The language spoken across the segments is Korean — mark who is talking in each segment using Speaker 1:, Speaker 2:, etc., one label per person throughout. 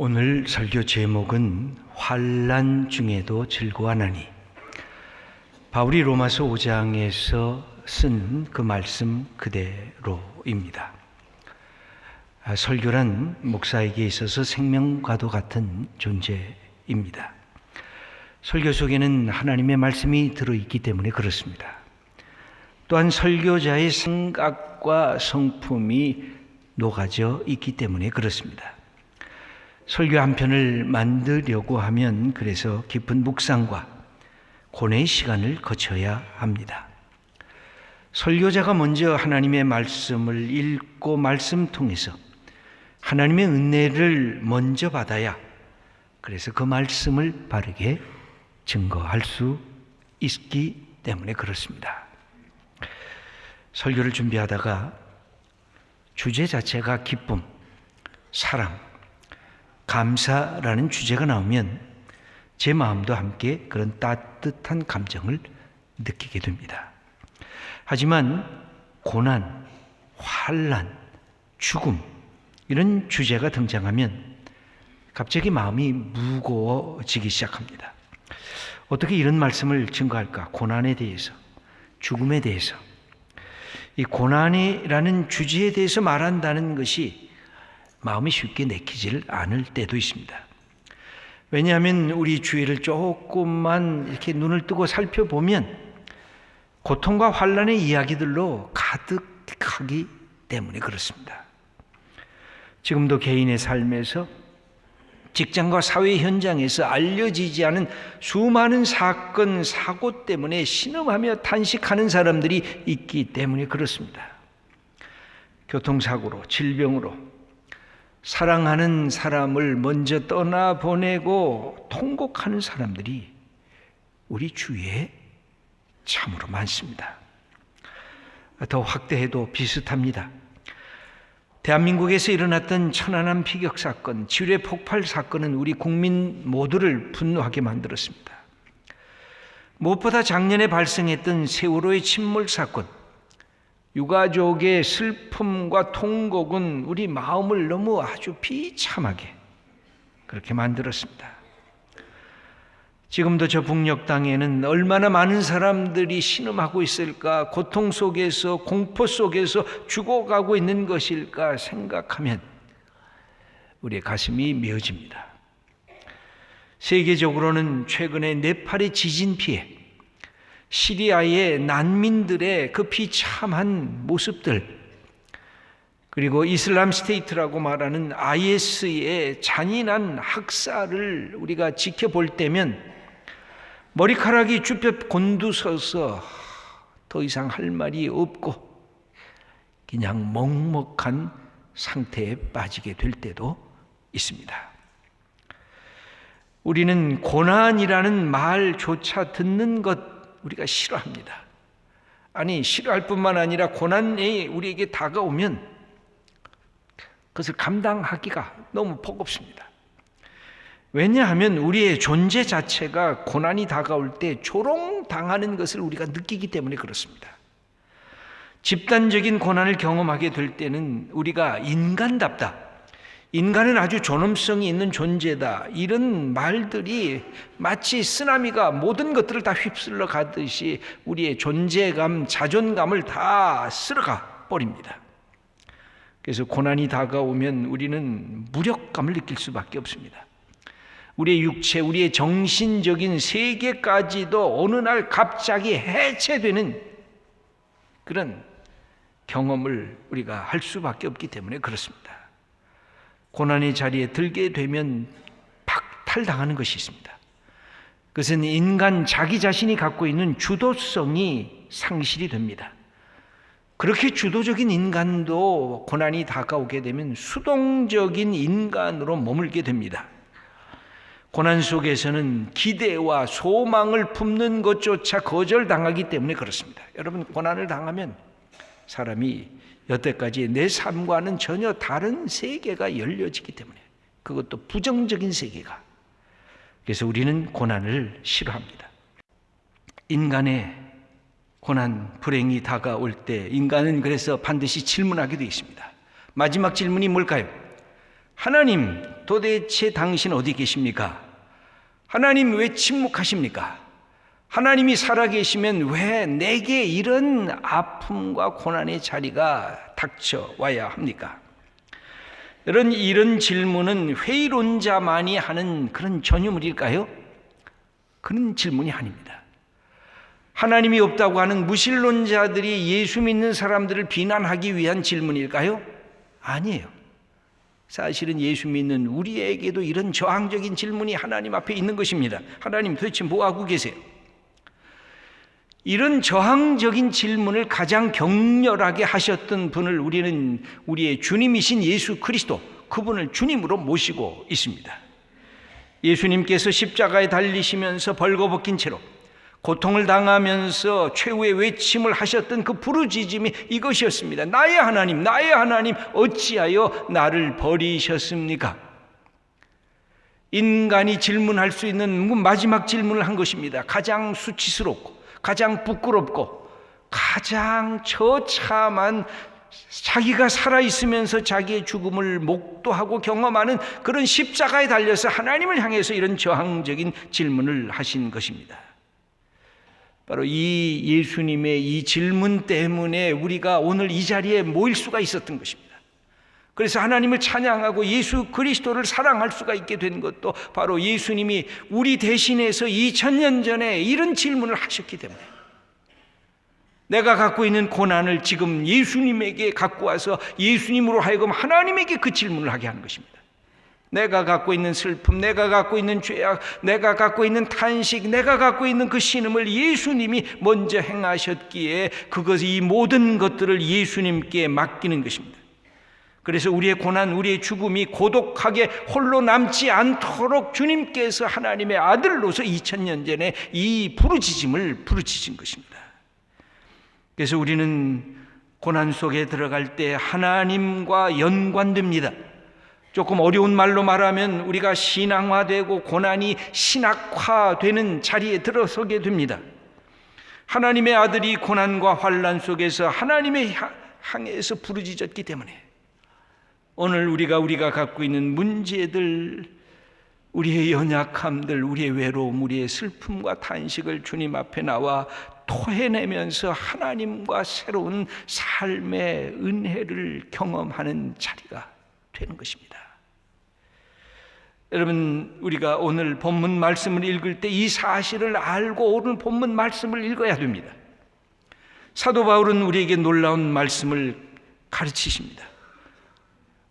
Speaker 1: 오늘 설교 제목은 환난 중에도 즐거워하나니. 바울이 로마서 5장에서 쓴 그 말씀 그대로입니다. 설교란 목사에게 있어서 생명과도 같은 존재입니다. 설교 속에는 하나님의 말씀이 들어있기 때문에 그렇습니다. 또한 설교자의 생각과 성품이 녹아져 있기 때문에 그렇습니다. 설교 한 편을 만들려고 하면 그래서 깊은 묵상과 고뇌의 시간을 거쳐야 합니다. 설교자가 먼저 하나님의 말씀을 읽고 말씀 통해서 하나님의 은혜를 먼저 받아야 그래서 그 말씀을 바르게 증거할 수 있기 때문에 그렇습니다. 설교를 준비하다가 주제 자체가 기쁨, 사랑, 감사라는 주제가 나오면 제 마음도 함께 그런 따뜻한 감정을 느끼게 됩니다. 하지만 고난, 환난, 죽음 이런 주제가 등장하면 갑자기 마음이 무거워지기 시작합니다. 어떻게 이런 말씀을 증거할까? 고난에 대해서, 죽음에 대해서. 이 고난이라는 주제에 대해서 말한다는 것이 마음이 쉽게 내키질 않을 때도 있습니다. 왜냐하면 우리 주위를 조금만 이렇게 눈을 뜨고 살펴보면 고통과 환난의 이야기들로 가득하기 때문에 그렇습니다. 지금도 개인의 삶에서 직장과 사회 현장에서 알려지지 않은 수많은 사건, 사고 때문에 신음하며 탄식하는 사람들이 있기 때문에 그렇습니다. 교통사고로, 질병으로 사랑하는 사람을 먼저 떠나보내고 통곡하는 사람들이 우리 주위에 참으로 많습니다. 더 확대해도 비슷합니다. 대한민국에서 일어났던 천안함 피격 사건, 지뢰 폭발 사건은 우리 국민 모두를 분노하게 만들었습니다. 무엇보다 작년에 발생했던 세월호의 침몰 사건, 유가족의 슬픔과 통곡은 우리 마음을 너무 아주 비참하게 그렇게 만들었습니다. 지금도 저 북녘 땅에는 얼마나 많은 사람들이 신음하고 있을까, 고통 속에서, 공포 속에서 죽어가고 있는 것일까 생각하면 우리의 가슴이 메어집니다. 세계적으로는 최근에 네팔의 지진 피해, 시리아의 난민들의 그 비참한 모습들, 그리고 이슬람 스테이트라고 말하는 IS의 잔인한 학살을 우리가 지켜볼 때면 머리카락이 쭈뼛 곤두서서 더 이상 할 말이 없고 그냥 먹먹한 상태에 빠지게 될 때도 있습니다. 우리는 고난이라는 말조차 듣는 것 우리가 싫어합니다. 아니, 싫어할 뿐만 아니라 고난이 우리에게 다가오면 그것을 감당하기가 너무 버겁습니다. 왜냐하면 우리의 존재 자체가 고난이 다가올 때 조롱당하는 것을 우리가 느끼기 때문에 그렇습니다. 집단적인 고난을 경험하게 될 때는 우리가 인간답다, 인간은 아주 존엄성이 있는 존재다, 이런 말들이 마치 쓰나미가 모든 것들을 다 휩쓸러 가듯이 우리의 존재감, 자존감을 다 쓸어가 버립니다. 그래서 고난이 다가오면 우리는 무력감을 느낄 수밖에 없습니다. 우리의 육체, 우리의 정신적인 세계까지도 어느 날 갑자기 해체되는 그런 경험을 우리가 할 수밖에 없기 때문에 그렇습니다. 고난의 자리에 들게 되면 박탈당하는 것이 있습니다. 그것은 인간 자기 자신이 갖고 있는 주도성이 상실이 됩니다. 그렇게 주도적인 인간도 고난이 다가오게 되면 수동적인 인간으로 머물게 됩니다. 고난 속에서는 기대와 소망을 품는 것조차 거절당하기 때문에 그렇습니다. 여러분, 고난을 당하면 사람이 여태까지 내 삶과는 전혀 다른 세계가 열려지기 때문에, 그것도 부정적인 세계가. 그래서 우리는 고난을 싫어합니다. 인간의 고난, 불행이 다가올 때 인간은 그래서 반드시 질문하게 되어 있습니다. 마지막 질문이 뭘까요? 하나님, 도대체 당신 어디 계십니까? 하나님 왜 침묵하십니까? 하나님이 살아계시면 왜 내게 이런 아픔과 고난의 자리가 닥쳐와야 합니까? 이런 질문은 회의론자만이 하는 그런 전유물일까요? 그런 질문이 아닙니다. 하나님이 없다고 하는 무신론자들이 예수 믿는 사람들을 비난하기 위한 질문일까요? 아니에요. 사실은 예수 믿는 우리에게도 이런 저항적인 질문이 하나님 앞에 있는 것입니다. 하나님 도대체 뭐하고 계세요? 이런 저항적인 질문을 가장 격렬하게 하셨던 분을 우리는 우리의 주님이신 예수 그리스도, 그분을 주님으로 모시고 있습니다. 예수님께서 십자가에 달리시면서 벌거벗긴 채로 고통을 당하면서 최후의 외침을 하셨던 그 부르짖음이 이것이었습니다. 나의 하나님, 나의 하나님, 어찌하여 나를 버리셨습니까? 인간이 질문할 수 있는 마지막 질문을 한 것입니다. 가장 수치스럽고 가장 부끄럽고 가장 처참한, 자기가 살아있으면서 자기의 죽음을 목도하고 경험하는 그런 십자가에 달려서 하나님을 향해서 이런 저항적인 질문을 하신 것입니다. 바로 이 예수님의 이 질문 때문에 우리가 오늘 이 자리에 모일 수가 있었던 것입니다. 그래서 하나님을 찬양하고 예수 그리스도를 사랑할 수가 있게 된 것도 바로 예수님이 우리 대신해서 2000년 전에 이런 질문을 하셨기 때문에, 내가 갖고 있는 고난을 지금 예수님에게 갖고 와서 예수님으로 하여금 하나님에게 그 질문을 하게 하는 것입니다. 내가 갖고 있는 슬픔, 내가 갖고 있는 죄악, 내가 갖고 있는 탄식, 내가 갖고 있는 그 신음을 예수님이 먼저 행하셨기에 이 모든 것들을 예수님께 맡기는 것입니다. 그래서 우리의 고난, 우리의 죽음이 고독하게 홀로 남지 않도록 주님께서 하나님의 아들로서 2000년 전에 이 부르짖음을 부르짖은 것입니다. 그래서 우리는 고난 속에 들어갈 때 하나님과 연관됩니다. 조금 어려운 말로 말하면 우리가 신앙화되고 고난이 신학화되는 자리에 들어서게 됩니다. 하나님의 아들이 고난과 환난 속에서 하나님의 향해서 부르짖었기 때문에 오늘 우리가 갖고 있는 문제들, 우리의 연약함들, 우리의 외로움, 우리의 슬픔과 탄식을 주님 앞에 나와 토해내면서 하나님과 새로운 삶의 은혜를 경험하는 자리가 되는 것입니다. 여러분, 우리가 오늘 본문 말씀을 읽을 때 이 사실을 알고 오늘 본문 말씀을 읽어야 됩니다. 사도 바울은 우리에게 놀라운 말씀을 가르치십니다.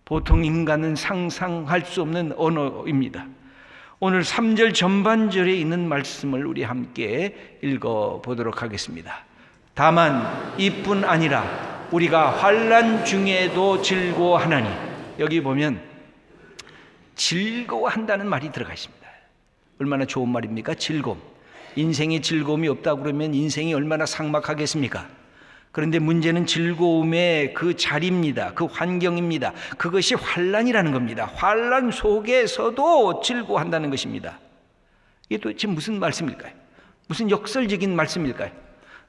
Speaker 1: 보통 인간은 상상할 수 없는 언어입니다. 오늘 3절 전반절에 있는 말씀을 우리 함께 읽어보도록 하겠습니다. 다만 이뿐 아니라 우리가 환난 중에도 즐거워하나니, 여기 보면 즐거워한다는 말이 들어가 있습니다. 얼마나 좋은 말입니까? 즐거움. 인생에 즐거움이 없다 그러면 인생이 얼마나 삭막하겠습니까? 그런데 문제는 즐거움의 그 자리입니다. 그 환경입니다. 그것이 환난이라는 겁니다. 환난 속에서도 즐거워한다는 것입니다. 이게 도대체 무슨 말씀일까요? 무슨 역설적인 말씀일까요?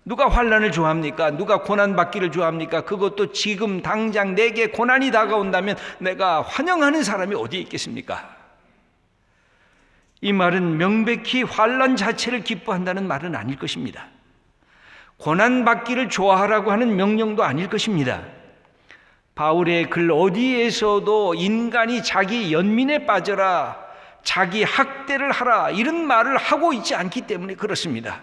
Speaker 1: 누가 환난을 좋아합니까? 누가 고난받기를 좋아합니까? 그것도 지금 당장 내게 고난이 다가온다면 내가 환영하는 사람이 어디에 있겠습니까? 이 말은 명백히 환난 자체를 기뻐한다는 말은 아닐 것입니다. 고난받기를 좋아하라고 하는 명령도 아닐 것입니다. 바울의 글 어디에서도 인간이 자기 연민에 빠져라, 자기 학대를 하라, 이런 말을 하고 있지 않기 때문에 그렇습니다.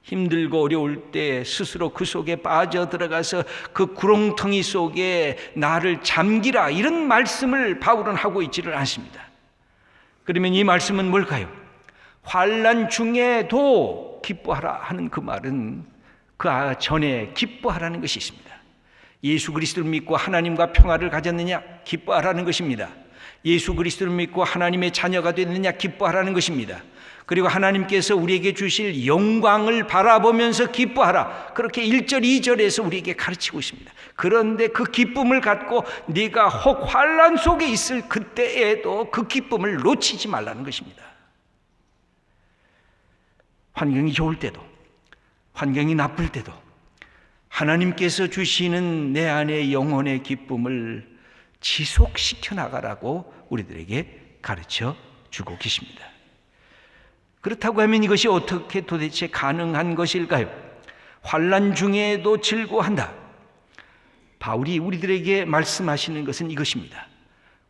Speaker 1: 힘들고 어려울 때 스스로 그 속에 빠져들어가서 그 구렁텅이 속에 나를 잠기라, 이런 말씀을 바울은 하고 있지를 않습니다. 그러면 이 말씀은 뭘까요? 환난 중에도 기뻐하라 하는 그 말은 그 전에 기뻐하라는 것이 있습니다. 예수 그리스도를 믿고 하나님과 평화를 가졌느냐? 기뻐하라는 것입니다. 예수 그리스도를 믿고 하나님의 자녀가 됐느냐? 기뻐하라는 것입니다. 그리고 하나님께서 우리에게 주실 영광을 바라보면서 기뻐하라, 그렇게 1절 2절에서 우리에게 가르치고 있습니다. 그런데 그 기쁨을 갖고 네가 혹 환난 속에 있을 그때에도 그 기쁨을 놓치지 말라는 것입니다. 환경이 좋을 때도 환경이 나쁠 때도 하나님께서 주시는 내 안의 영혼의 기쁨을 지속시켜 나가라고 우리들에게 가르쳐 주고 계십니다. 그렇다고 하면 이것이 어떻게 도대체 가능한 것일까요? 환난 중에도 즐거워한다. 바울이 우리들에게 말씀하시는 것은 이것입니다.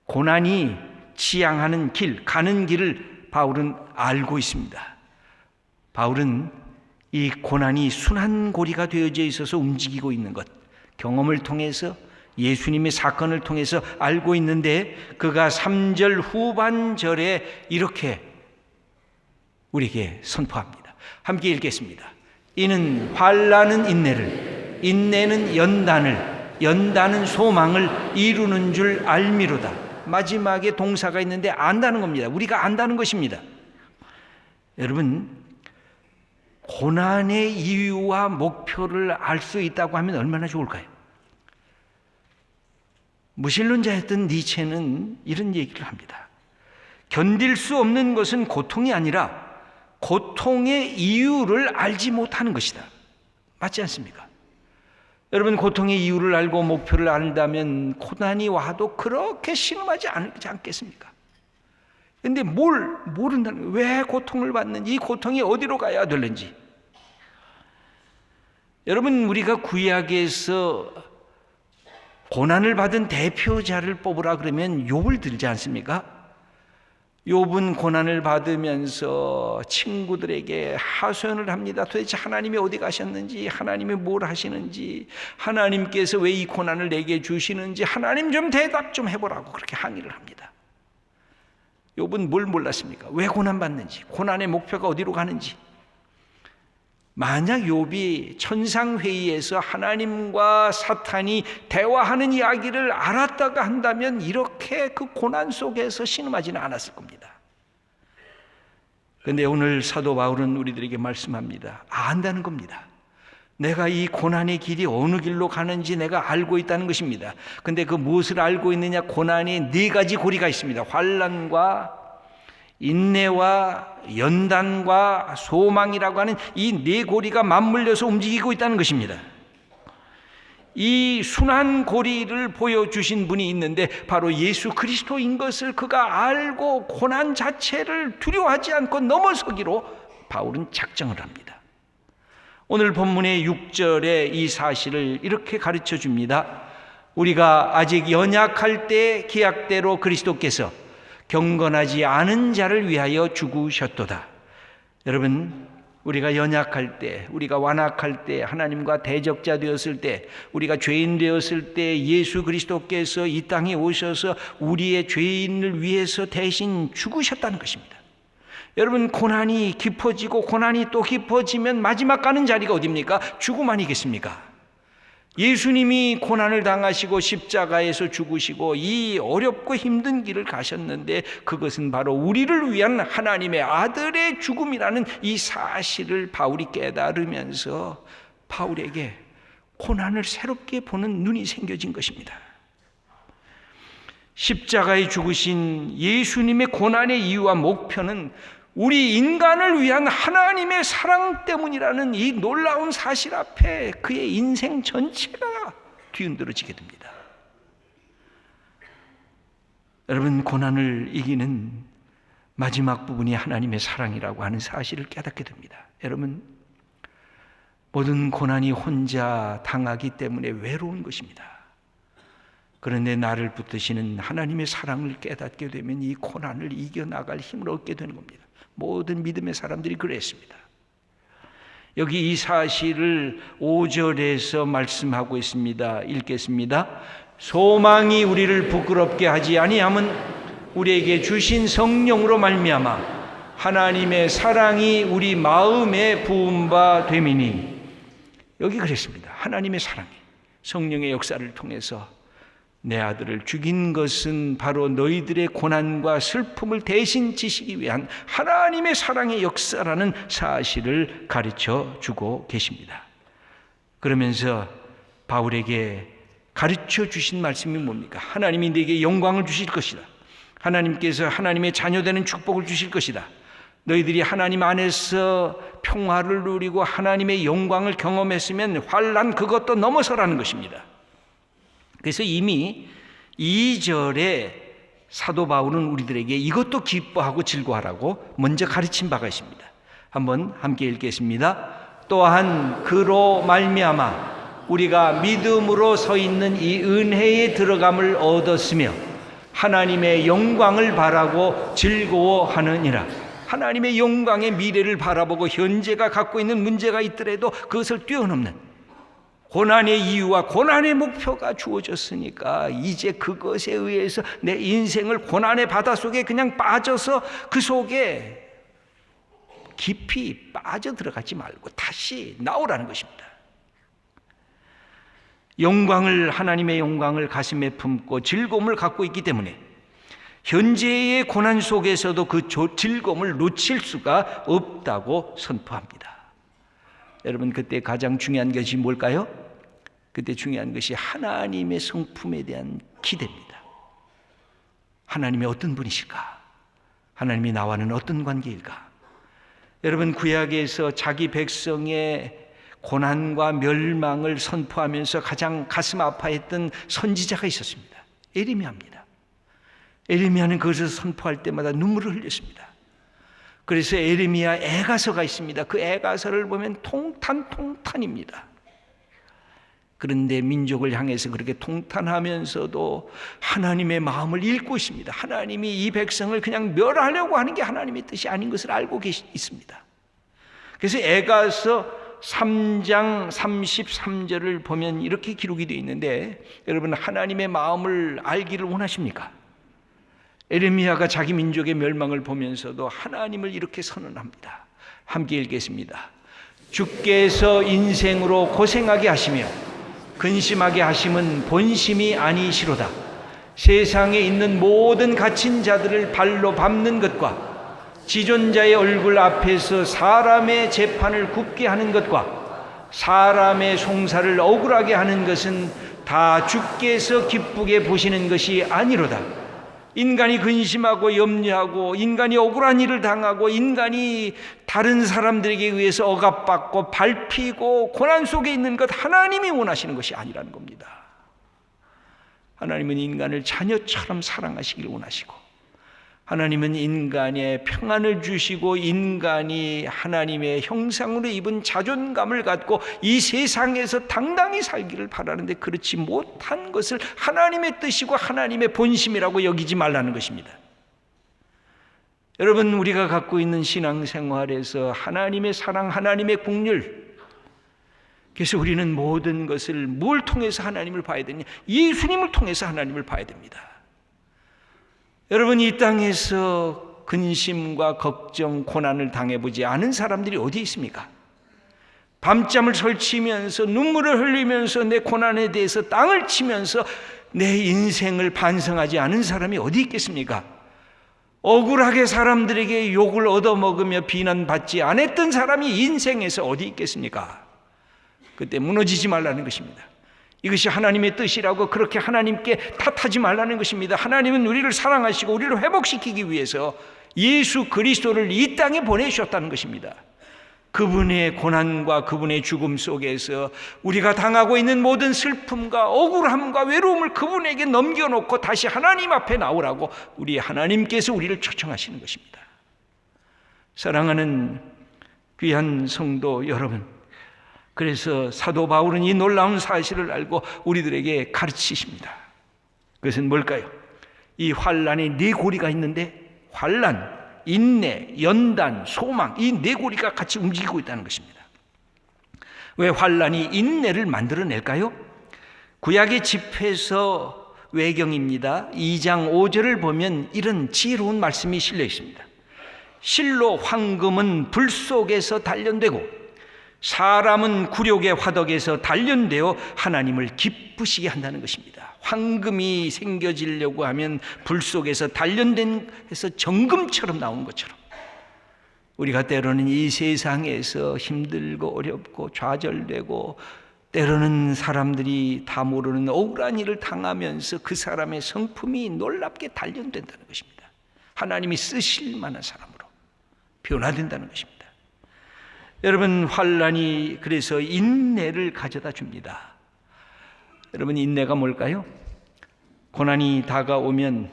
Speaker 1: 고난이 지향하는 길, 가는 길을 바울은 알고 있습니다. 바울은 이 고난이 순환고리가 되어져 있어서 움직이고 있는 것, 경험을 통해서 예수님의 사건을 통해서 알고 있는데, 그가 3절 후반절에 이렇게 우리에게 선포합니다. 함께 읽겠습니다. 이는 환난은 인내를, 인내는 연단을, 연단은 소망을 이루는 줄 알미로다. 마지막에 동사가 있는데 안다는 겁니다. 우리가 안다는 것입니다. 여러분, 고난의 이유와 목표를 알 수 있다고 하면 얼마나 좋을까요? 무신론자였던 니체는 이런 얘기를 합니다. 견딜 수 없는 것은 고통이 아니라 고통의 이유를 알지 못하는 것이다. 맞지 않습니까? 여러분, 고통의 이유를 알고 목표를 안다면 고난이 와도 그렇게 신음하지 않겠습니까? 그런데 모른다는 거예요. 왜 고통을 받는지, 이 고통이 어디로 가야 되는지. 여러분, 우리가 구약에서 고난을 받은 대표자를 뽑으라 그러면 욥을 들지 않습니까? 욥은 고난을 받으면서 친구들에게 하소연을 합니다. 도대체 하나님이 어디 가셨는지, 하나님이 뭘 하시는지, 하나님께서 왜 이 고난을 내게 주시는지 하나님 좀 대답 좀 해보라고 그렇게 항의를 합니다. 욥은 뭘 몰랐습니까? 왜 고난받는지, 고난의 목표가 어디로 가는지. 만약 욥이 천상회의에서 하나님과 사탄이 대화하는 이야기를 알았다가 한다면 이렇게 그 고난 속에서 신음하지는 않았을 겁니다. 그런데 오늘 사도 바울은 우리들에게 말씀합니다. 안다는 겁니다. 내가 이 고난의 길이 어느 길로 가는지 내가 알고 있다는 것입니다. 그런데 그 무엇을 알고 있느냐? 고난이 4가지 고리가 있습니다. 환난과 인내와 연단과 소망이라고 하는 이 4고리가 맞물려서 움직이고 있다는 것입니다. 이 순환 고리를 보여주신 분이 있는데 바로 예수 그리스도인 것을 그가 알고 고난 자체를 두려워하지 않고 넘어서기로 바울은 작정을 합니다. 오늘 본문의 6절에 이 사실을 이렇게 가르쳐 줍니다. 우리가 아직 연약할 때 기약대로 그리스도께서 경건하지 않은 자를 위하여 죽으셨도다. 여러분, 우리가 연약할 때, 우리가 완악할 때, 하나님과 대적자 되었을 때, 우리가 죄인 되었을 때 예수 그리스도께서 이 땅에 오셔서 우리의 죄인을 위해서 대신 죽으셨다는 것입니다. 여러분, 고난이 깊어지고 고난이 또 깊어지면 마지막 가는 자리가 어디입니까? 죽음 아니겠습니까? 예수님이 고난을 당하시고 십자가에서 죽으시고 이 어렵고 힘든 길을 가셨는데 그것은 바로 우리를 위한 하나님의 아들의 죽음이라는 이 사실을 바울이 깨달으면서 바울에게 고난을 새롭게 보는 눈이 생겨진 것입니다. 십자가에 죽으신 예수님의 고난의 이유와 목표는 우리 인간을 위한 하나님의 사랑 때문이라는 이 놀라운 사실 앞에 그의 인생 전체가 뒤흔들어지게 됩니다. 여러분, 고난을 이기는 마지막 부분이 하나님의 사랑이라고 하는 사실을 깨닫게 됩니다. 여러분, 모든 고난이 혼자 당하기 때문에 외로운 것입니다. 그런데 나를 붙드시는 하나님의 사랑을 깨닫게 되면 이 고난을 이겨나갈 힘을 얻게 되는 겁니다. 모든 믿음의 사람들이 그랬습니다. 여기 이 사실을 5절에서 말씀하고 있습니다. 읽겠습니다. 소망이 우리를 부끄럽게 하지 아니함은 우리에게 주신 성령으로 말미암아 하나님의 사랑이 우리 마음에 부은 바 됨이니. 여기 그랬습니다. 하나님의 사랑이 성령의 역사를 통해서 내 아들을 죽인 것은 바로 너희들의 고난과 슬픔을 대신 지시기 위한 하나님의 사랑의 역사라는 사실을 가르쳐 주고 계십니다. 그러면서 바울에게 가르쳐 주신 말씀이 뭡니까? 하나님이 네게 영광을 주실 것이다. 하나님께서 하나님의 자녀되는 축복을 주실 것이다. 너희들이 하나님 안에서 평화를 누리고 하나님의 영광을 경험했으면 환난 그것도 넘어서라는 것입니다. 그래서 이미 2절에 사도 바울은 우리들에게 이것도 기뻐하고 즐거워하라고 먼저 가르친 바가 있습니다. 한번 함께 읽겠습니다. 또한 그로 말미암아 우리가 믿음으로 서 있는 이 은혜에 들어감을 얻었으며 하나님의 영광을 바라고 즐거워하느니라. 하나님의 영광의 미래를 바라보고 현재가 갖고 있는 문제가 있더라도 그것을 뛰어넘는 고난의 이유와 고난의 목표가 주어졌으니까 이제 그것에 의해서 내 인생을 고난의 바닷속에 그냥 빠져서 그 속에 깊이 빠져들어가지 말고 다시 나오라는 것입니다. 하나님의 영광을 가슴에 품고 즐거움을 갖고 있기 때문에 현재의 고난 속에서도 그 즐거움을 놓칠 수가 없다고 선포합니다. 여러분, 그때 가장 중요한 것이 뭘까요? 그때 중요한 것이 하나님의 성품에 대한 기대입니다. 하나님이 어떤 분이실까? 하나님이 나와는 어떤 관계일까? 여러분, 구약에서 자기 백성의 고난과 멸망을 선포하면서 가장 가슴 아파했던 선지자가 있었습니다. 에레미야입니다. 에레미야는 그것을 선포할 때마다 눈물을 흘렸습니다. 그래서 에레미야 애가서가 있습니다. 그 애가서를 보면 통탄입니다. 그런데 민족을 향해서 그렇게 통탄하면서도 하나님의 마음을 읽고 있습니다. 하나님이 이 백성을 그냥 멸하려고 하는 게 하나님의 뜻이 아닌 것을 알고 있습니다. 그래서 애가서 3장 33절을 보면 이렇게 기록이 되어 있는데, 여러분, 하나님의 마음을 알기를 원하십니까? 에레미야가 자기 민족의 멸망을 보면서도 하나님을 이렇게 선언합니다. 함께 읽겠습니다. 주께서 인생으로 고생하게 하시며 근심하게 하심은 본심이 아니시로다. 세상에 있는 모든 갇힌 자들을 발로 밟는 것과 지존자의 얼굴 앞에서 사람의 재판을 굽게 하는 것과 사람의 송사를 억울하게 하는 것은 다 주께서 기쁘게 보시는 것이 아니로다. 인간이 근심하고 염려하고 인간이 억울한 일을 당하고 인간이 다른 사람들에게 의해서 억압받고 밟히고 고난 속에 있는 것, 하나님이 원하시는 것이 아니라는 겁니다. 하나님은 인간을 자녀처럼 사랑하시길 원하시고, 하나님은 인간의 평안을 주시고 인간이 하나님의 형상으로 입은 자존감을 갖고 이 세상에서 당당히 살기를 바라는데, 그렇지 못한 것을 하나님의 뜻이고 하나님의 본심이라고 여기지 말라는 것입니다. 여러분, 우리가 갖고 있는 신앙생활에서 하나님의 사랑, 하나님의 긍휼, 그래서 우리는 모든 것을 뭘 통해서 하나님을 봐야 되냐? 예수님을 통해서 하나님을 봐야 됩니다. 여러분, 이 땅에서 근심과 걱정, 고난을 당해보지 않은 사람들이 어디 있습니까? 밤잠을 설치면서 눈물을 흘리면서 내 고난에 대해서 땅을 치면서 내 인생을 반성하지 않은 사람이 어디 있겠습니까? 억울하게 사람들에게 욕을 얻어먹으며 비난받지 않았던 사람이 인생에서 어디 있겠습니까? 그때 무너지지 말라는 것입니다. 이것이 하나님의 뜻이라고 그렇게 하나님께 탓하지 말라는 것입니다. 하나님은 우리를 사랑하시고 우리를 회복시키기 위해서 예수 그리스도를 이 땅에 보내주셨다는 것입니다. 그분의 고난과 그분의 죽음 속에서 우리가 당하고 있는 모든 슬픔과 억울함과 외로움을 그분에게 넘겨놓고 다시 하나님 앞에 나오라고 우리 하나님께서 우리를 초청하시는 것입니다. 사랑하는 귀한 성도 여러분, 그래서 사도 바울은 이 놀라운 사실을 알고 우리들에게 가르치십니다. 그것은 뭘까요? 이 환난에 네 고리가 있는데, 환난, 인내, 연단, 소망, 이 네 고리가 같이 움직이고 있다는 것입니다. 왜 환난이 인내를 만들어낼까요? 구약의 집회서 외경입니다. 2장 5절을 보면 이런 지혜로운 말씀이 실려 있습니다. 실로 황금은 불 속에서 단련되고 사람은 굴욕의 화덕에서 단련되어 하나님을 기쁘시게 한다는 것입니다. 황금이 생겨지려고 하면 불 속에서 단련된 해서 정금처럼 나온 것처럼, 우리가 때로는 이 세상에서 힘들고 어렵고 좌절되고 때로는 사람들이 다 모르는 억울한 일을 당하면서 그 사람의 성품이 놀랍게 단련된다는 것입니다. 하나님이 쓰실 만한 사람으로 변화된다는 것입니다. 여러분, 환난이 그래서 인내를 가져다 줍니다. 여러분, 인내가 뭘까요? 고난이 다가오면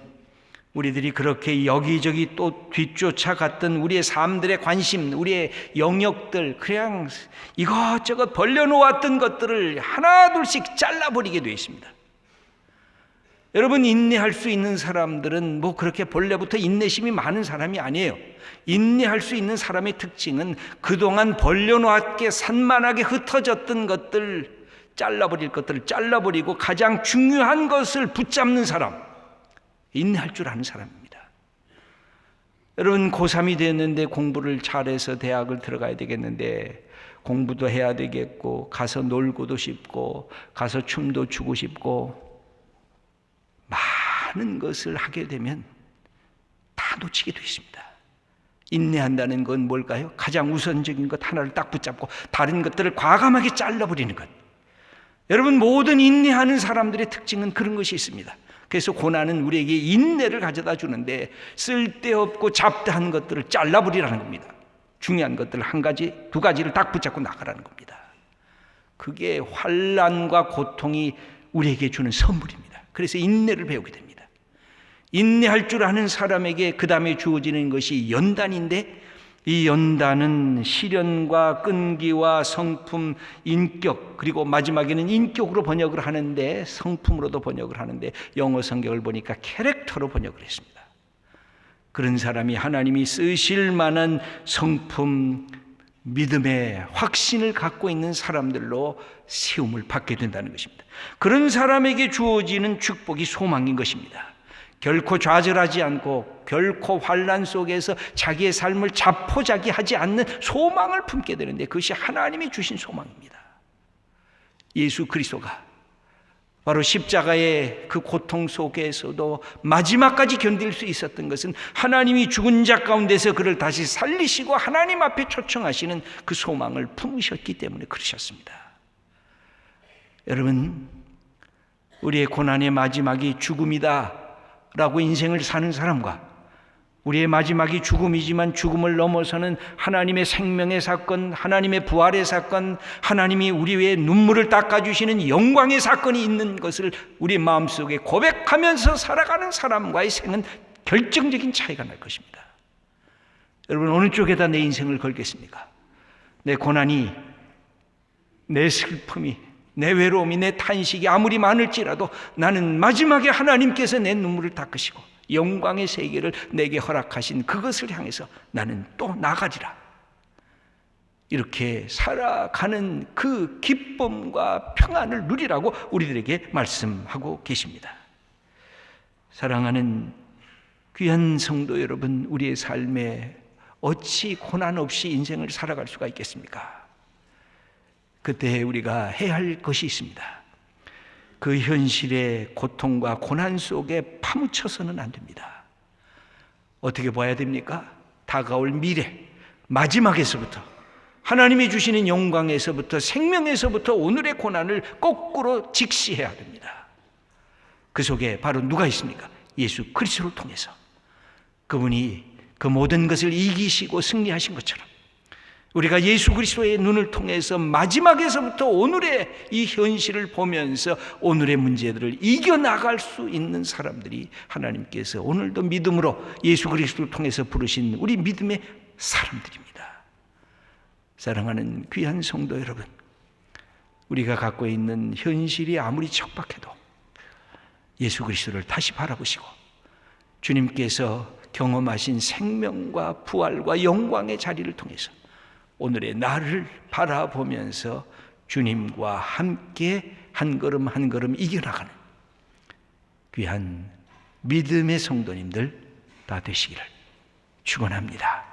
Speaker 1: 우리들이 그렇게 여기저기 또 뒤쫓아갔던 우리의 삶들의 관심, 우리의 영역들, 그냥 이것저것 벌려놓았던 것들을 하나둘씩 잘라버리게 되어 있습니다. 여러분, 인내할 수 있는 사람들은 뭐 그렇게 본래부터 인내심이 많은 사람이 아니에요. 인내할 수 있는 사람의 특징은 그동안 벌려놓았게 산만하게 흩어졌던 것들, 잘라버릴 것들을 잘라버리고 가장 중요한 것을 붙잡는 사람, 인내할 줄 아는 사람입니다. 여러분, 고3이 됐는데 공부를 잘해서 대학을 들어가야 되겠는데 공부도 해야 되겠고 가서 놀고도 싶고 가서 춤도 추고 싶고 많은 것을 하게 되면 다 놓치게 되어 있습니다. 인내한다는 건 뭘까요? 가장 우선적인 것 하나를 딱 붙잡고 다른 것들을 과감하게 잘라버리는 것. 여러분, 모든 인내하는 사람들의 특징은 그런 것이 있습니다. 그래서 고난은 우리에게 인내를 가져다 주는데 쓸데없고 잡다한 것들을 잘라버리라는 겁니다. 중요한 것들 한 가지, 두 가지를 딱 붙잡고 나가라는 겁니다. 그게 환난과 고통이 우리에게 주는 선물입니다. 그래서 인내를 배우게 됩니다. 인내할 줄 아는 사람에게 그 다음에 주어지는 것이 연단인데, 이 연단은 시련과 끈기와 성품, 인격, 그리고 마지막에는 인격으로 번역을 하는데, 성품으로도 번역을 하는데 영어 성경을 보니까 캐릭터로 번역을 했습니다. 그런 사람이 하나님이 쓰실 만한 성품, 믿음의 확신을 갖고 있는 사람들로 세움을 받게 된다는 것입니다. 그런 사람에게 주어지는 축복이 소망인 것입니다. 결코 좌절하지 않고 결코 환난 속에서 자기의 삶을 자포자기하지 않는 소망을 품게 되는데, 그것이 하나님이 주신 소망입니다. 예수 그리스도가 바로 십자가의 그 고통 속에서도 마지막까지 견딜 수 있었던 것은 하나님이 죽은 자 가운데서 그를 다시 살리시고 하나님 앞에 초청하시는 그 소망을 품으셨기 때문에 그러셨습니다. 여러분, 우리의 고난의 마지막이 죽음이다 라고 인생을 사는 사람과 우리의 마지막이 죽음이지만 죽음을 넘어서는 하나님의 생명의 사건, 하나님의 부활의 사건, 하나님이 우리 위에 눈물을 닦아주시는 영광의 사건이 있는 것을 우리 마음속에 고백하면서 살아가는 사람과의 생은 결정적인 차이가 날 것입니다. 여러분, 어느 쪽에다 내 인생을 걸겠습니까? 내 고난이, 내 슬픔이, 내 외로움이, 내 탄식이 아무리 많을지라도 나는 마지막에 하나님께서 내 눈물을 닦으시고 영광의 세계를 내게 허락하신 그것을 향해서 나는 또 나가리라, 이렇게 살아가는 그 기쁨과 평안을 누리라고 우리들에게 말씀하고 계십니다. 사랑하는 귀한 성도 여러분, 우리의 삶에 어찌 고난 없이 인생을 살아갈 수가 있겠습니까? 그때 우리가 해야 할 것이 있습니다. 그 현실의 고통과 고난 속에 파묻혀서는 안 됩니다. 어떻게 봐야 됩니까? 다가올 미래, 마지막에서부터, 하나님이 주시는 영광에서부터, 생명에서부터 오늘의 고난을 거꾸로 직시해야 됩니다. 그 속에 바로 누가 있습니까? 예수 그리스도를 통해서 그분이 그 모든 것을 이기시고 승리하신 것처럼 우리가 예수 그리스도의 눈을 통해서 마지막에서부터 오늘의 이 현실을 보면서 오늘의 문제들을 이겨나갈 수 있는 사람들이 하나님께서 오늘도 믿음으로 예수 그리스도를 통해서 부르신 우리 믿음의 사람들입니다. 사랑하는 귀한 성도 여러분, 우리가 갖고 있는 현실이 아무리 척박해도 예수 그리스도를 다시 바라보시고 주님께서 경험하신 생명과 부활과 영광의 자리를 통해서 오늘의 나를 바라보면서 주님과 함께 한 걸음 한 걸음 이겨나가는 귀한 믿음의 성도님들 다 되시기를 축원합니다.